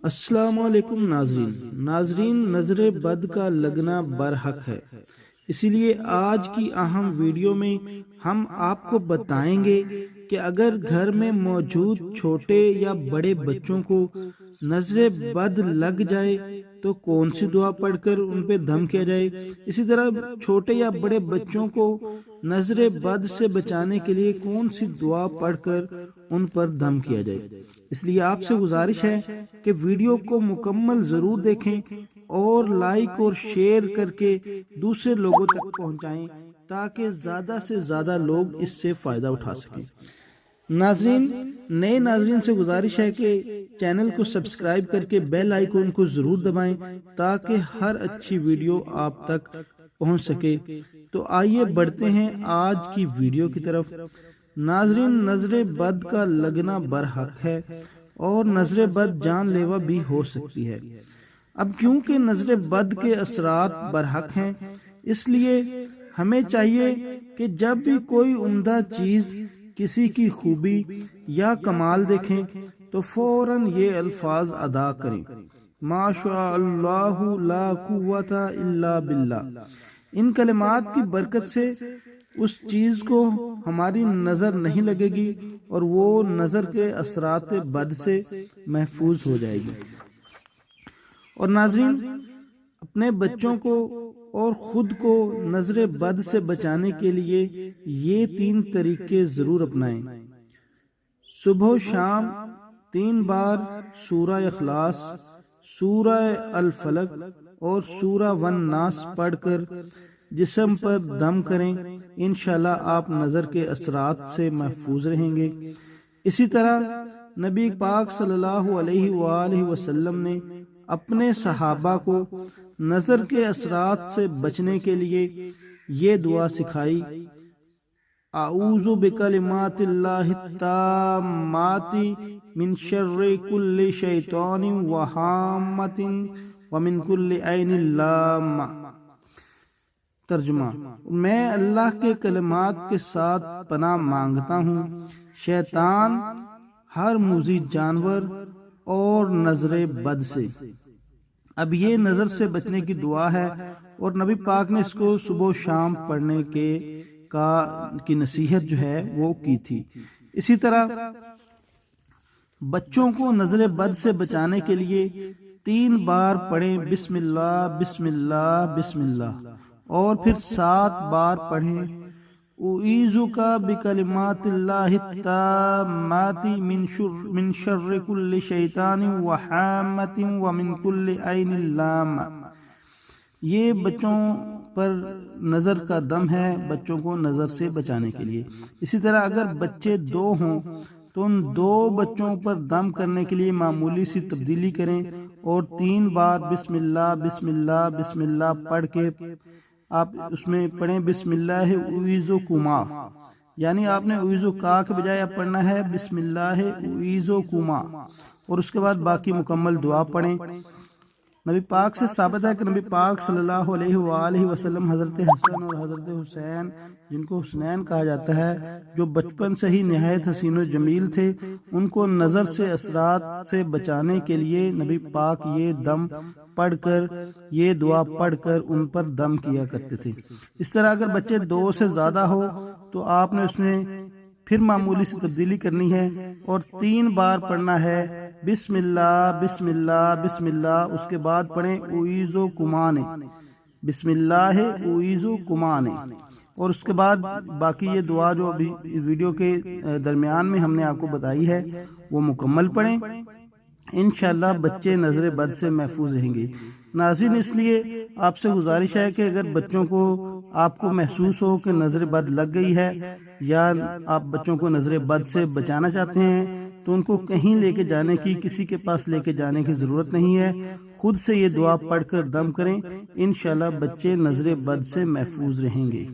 السلام علیکم ناظرین نظر بد کا لگنا برحق ہے، اسی لیے آج کی اہم ویڈیو میں ہم آپ کو بتائیں گے کہ اگر گھر میں موجود چھوٹے یا بڑے بچوں کو نظر بد لگ جائے تو کون سی دعا پڑھ کر ان پہ دم کیا جائے۔ اسی طرح چھوٹے یا بڑے بچوں کو نظر بد سے بچانے کے لیے کون سی دعا پڑھ کر ان پر دم کیا جائے۔ اس لیے آپ سے گزارش ہے کہ ویڈیو کو مکمل ضرور دیکھیں اور لائک اور شیئر کر کے دوسرے لوگوں تک پہنچائیں تاکہ زیادہ سے زیادہ لوگ اس سے فائدہ اٹھا سکیں۔ ناظرین، نئے ناظرین سے گزارش ہے کہ چینل کو سبسکرائب کر کے بیل آئیکن کو ضرور دبائیں تاکہ ہر اچھی ویڈیو آپ تک پہنچ سکے۔ تو آئیے بڑھتے ہیں آج کی ویڈیو کی طرف۔ ناظرین، نظر بد کا لگنا برحق ہے اور نظر بد جان لیوا بھی ہو سکتی ہے۔ اب کیونکہ نظر بد کے اثرات برحق ہیں، اس لیے ہمیں چاہیے کہ جب بھی کوئی عمدہ چیز، کسی کی خوبی یا کمال دیکھیں تو فوراً یہ الفاظ ادا کریں: ما شاء اللہ لا قوت الا باللہ۔ ان کلمات کی برکت سے اس چیز کو ہماری نظر نہیں لگے گی اور وہ نظر کے اثرات بد سے محفوظ ہو جائے گی۔ اور ناظرین، اپنے بچوں کو اور خود کو نظر بد سے بچانے کے لیے یہ 3 طریقے ضرور اپنائیں۔ صبح و شام 3 بار سورہ اخلاص، سورہ الفلق اور سورہ والناس پڑھ کر جسم پر دم کریں، انشاءاللہ آپ نظر کے اثرات سے محفوظ رہیں گے۔ اسی طرح نبی پاک صلی اللہ علیہ وآلہ وسلم نے اپنے صحابہ کو نظر کے اثرات سے بچنے کے لیے یہ دعا سکھائی: اعوذ بکلمات اللہ التامات من شر کل شیطان وہامۃ ومن کل عین لامہ۔ ترجمہ: میں اللہ کے کلمات کے ساتھ پناہ مانگتا ہوں شیطان، ہر موذی جانور اور نظر بد سے۔ اب یہ نظر سے بچنے کی دعا ہے اور نبی پاک نے اس کو صبح و شام پڑھنے کی نصیحت جو ہے وہ کی تھی۔ اسی طرح بچوں کو نظر بد سے بچانے کے لیے 3 بار پڑھیں بسم اللہ بسم اللہ بسم اللہ، اور پھر 7 بار پڑھیں اعوذک بکلمات اللہ التامات من شر کل شیطان وہامۃ ومن کل عین لامہ۔ یہ بچوں پر نظر کا دم ہے، بچوں کو نظر سے بچانے کے لیے۔ اسی طرح اگر بچے 2 ہوں تو ان 2 بچوں پر دم کرنے کے لیے معمولی سی تبدیلی کریں اور 3 بار بسم اللہ بسم اللہ بسم اللہ پڑھ کے آپ اس میں پڑھیں بسم اللہ اعوذکما، یعنی آپ نے اعوذکا کے بجائے اب پڑھنا ہے بسم اللہ اعوذکما، اور اس کے بعد باقی مکمل دعا پڑھیں۔ نبی پاک سے ثابت ہے کہ نبی پاک صلی اللہ علیہ وآلہ وسلم حضرت حسن اور حضرت حسین، جن کو حسنین کہا جاتا ہے، جو بچپن سے ہی نہایت حسین و جمیل تھے، ان کو نظر سے اثرات سے بچانے کے لیے نبی پاک یہ دم پڑھ کر، یہ دعا پڑھ کر ان پر دم کیا کرتے تھے۔ اس طرح اگر بچے 2 سے زیادہ ہو تو آپ نے اس میں پھر معمولی سی تبدیلی کرنی ہے اور 3 بار پڑھنا ہے بسم اللہ بسم اللہ بسم اللہ، اس کے بعد پڑھیں اعوذکما، بسم اللہ اعوذکما، اور اس کے بعد باقی یہ دعا جو ابھی ویڈیو کے درمیان میں ہم نے آپ کو بتائی ہے وہ مکمل پڑھیں، انشاءاللہ بچے نظر بد سے محفوظ رہیں گے۔ ناظرین، اس لیے آپ سے گزارش ہے کہ اگر بچوں کو آپ کو محسوس ہو کہ نظر بد لگ گئی ہے یا آپ بچوں کو نظر بد سے بچانا چاہتے ہیں تو ان کو کہیں لے کے جانے کی، کسی کے پاس لے کے جانے کی ضرورت نہیں ہے، خود سے یہ دعا پڑھ کر دم کریں، انشاءاللہ بچے نظر بد سے محفوظ رہیں گے۔